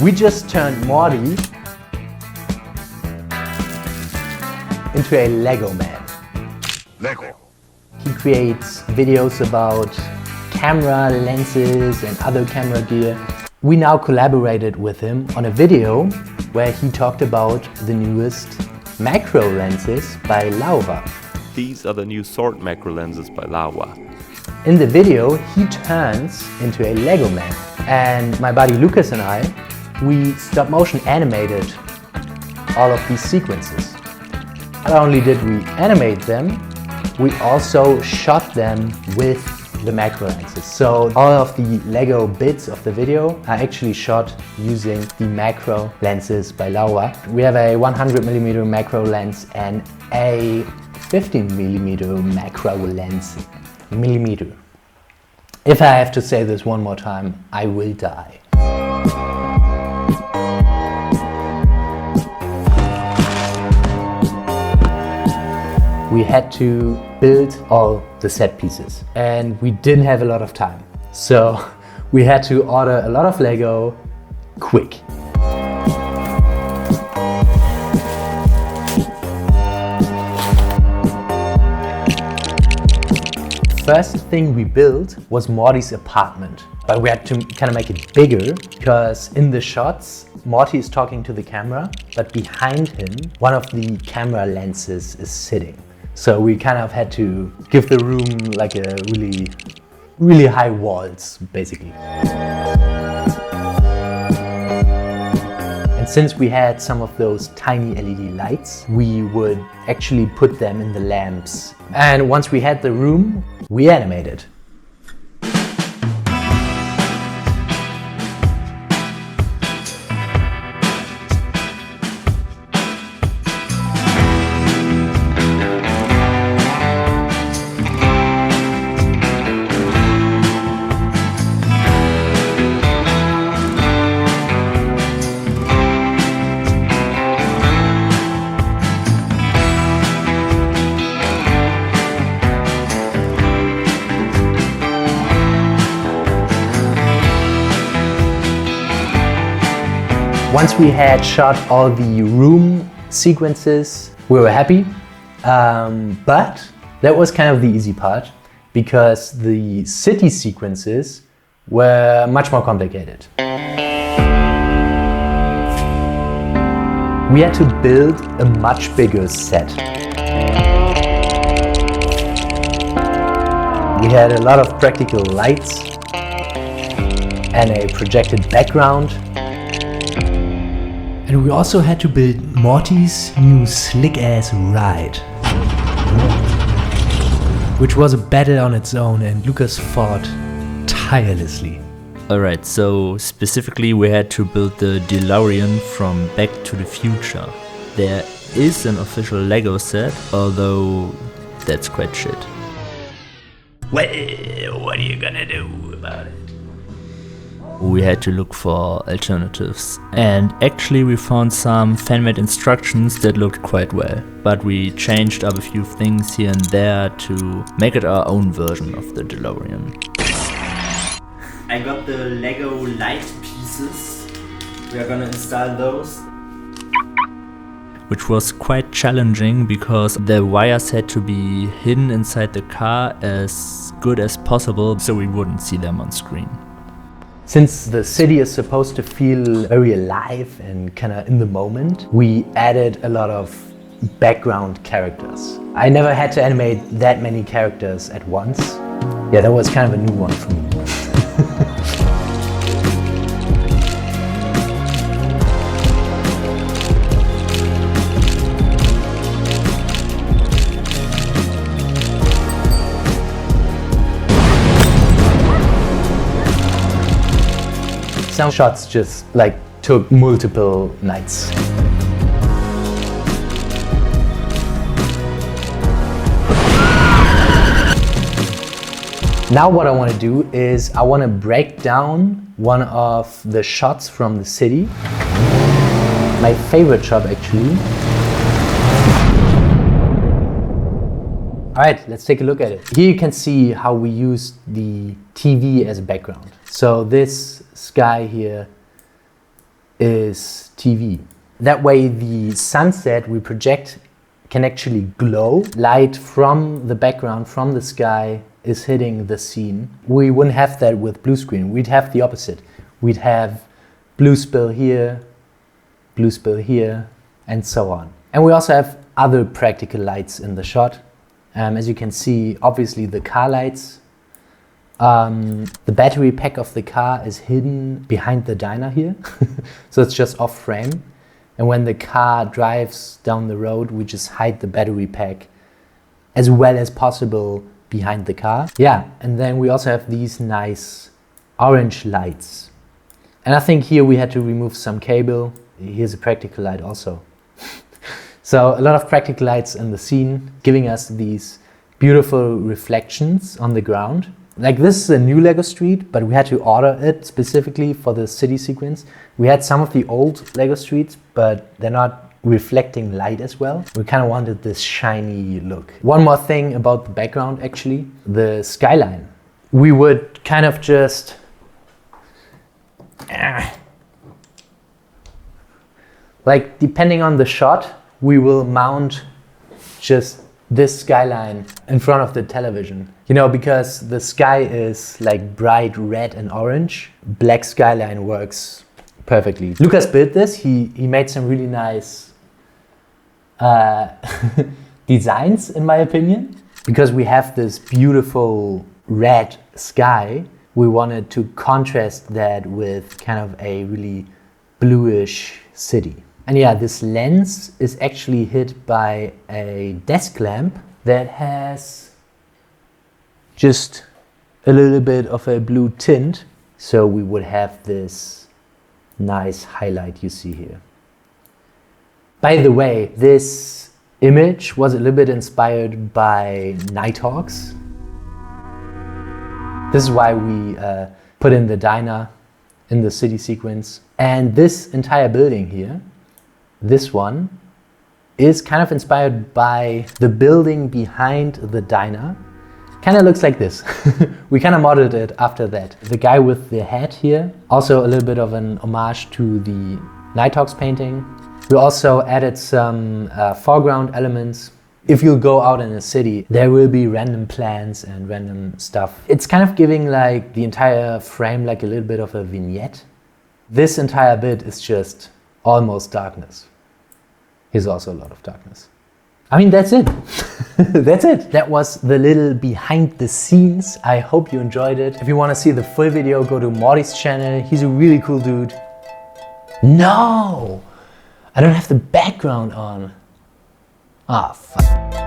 We just turned Morty into a Lego man. Lego. He creates videos about camera lenses and other camera gear. We now collaborated with him on a video where he talked about the newest macro lenses by laowa. These are the new sword macro lenses by laowa. In the video, he turns into a Lego man. And my buddy Lukas and I, we stop motion animated all of these sequences. Not only did we animate them, we also shot them with the macro lenses. So all of the Lego bits of the video are actually shot using the macro lenses by laowa. We have a 100mm macro lens and a 15mm macro lens. Millimeter. If I have to say this one more time, I will die. We had to build all the set pieces and we didn't have a lot of time. So we had to order a lot of Lego quick. First thing we built was Morty's apartment, but we had to kind of make it bigger because in the shots Morty is talking to the camera, but behind him one of the camera lenses is sitting. So we kind of had to give the room like a really high walls, basically. And since we had some of those tiny LED lights, we would actually put them in the lamps. And once we had the room, we animated. Once we had shot all the room sequences, we were happy, but that was kind of the easy part because the city sequences were much more complicated. We had to build a much bigger set. We had a lot of practical lights and a projected background. And we also had to build Morty's new slick-ass ride, which was a battle on its own, and Lukas fought tirelessly. Alright, so specifically we had to build the DeLorean from Back to the Future. There is an official Lego set, although that's quite shit. Well, what are you gonna do about it? We had to look for alternatives, and actually we found some fan-made instructions that looked quite well, but we changed up a few things here and there to make it our own version of the DeLorean. I got the Lego light pieces. We are gonna install those. Which was quite challenging because the wires had to be hidden inside the car as good as possible so we wouldn't see them on screen. Since the city is supposed to feel very alive and kind of in the moment, we added a lot of background characters. I never had to animate that many characters at once. Yeah, that was kind of a new one for me. Some shots just like took multiple nights. Now what I want to do is I want to break down one of the shots from the city. My favorite shot actually. Alright, let's take a look at it. Here you can see how we used the TV as a background. So this sky here is TV. That way the sunset we project can actually glow. Light from the background, from the sky, is hitting the scene. We wouldn't have that with blue screen. We'd have the opposite. We'd have blue spill here, and so on. And we also have other practical lights in the shot. As you can see, obviously the car lights. The battery pack of the car is hidden behind the diner here. So it's just off frame. And when the car drives down the road, we just hide the battery pack as well as possible behind the car. Yeah, and then we also have these nice orange lights. And I think here we had to remove some cable. Here's a practical light also. So a lot of practical lights in the scene, giving us these beautiful reflections on the ground. Like this is a new Lego street, but we had to order it specifically for the city sequence. We had some of the old Lego streets, but they're not reflecting light as well. We kind of wanted this shiny look. One more thing about the background actually, the skyline. We would kind of just like depending on the shot, we will mount just this skyline in front of the television. You know, because the sky is like bright red and orange, black skyline works perfectly. Lukas built this. He made some really nice designs, in my opinion. Because we have this beautiful red sky, we wanted to contrast that with kind of a really bluish city. And yeah, this lens is actually hit by a desk lamp that has just a little bit of a blue tint. So we would have this nice highlight you see here. By the way, this image was a little bit inspired by Nighthawks. This is why we put in the diner in the city sequence. And this entire building here, this one, is kind of inspired by the building behind the diner. Kind of looks like this. We kind of modeled it after that. The guy with the hat here, also a little bit of an homage to the Nighthawks painting. We also added some foreground elements. If you go out in a city, there will be random plants and random stuff. It's kind of giving like the entire frame like a little bit of a vignette. This entire bit is just almost darkness. Here's also a lot of darkness. I mean, that's it. That's it. That was the little behind the scenes. I hope you enjoyed it. If you want to see the full video, go to Morty's channel. He's a really cool dude. No! I don't have the background on. Ah, fuck.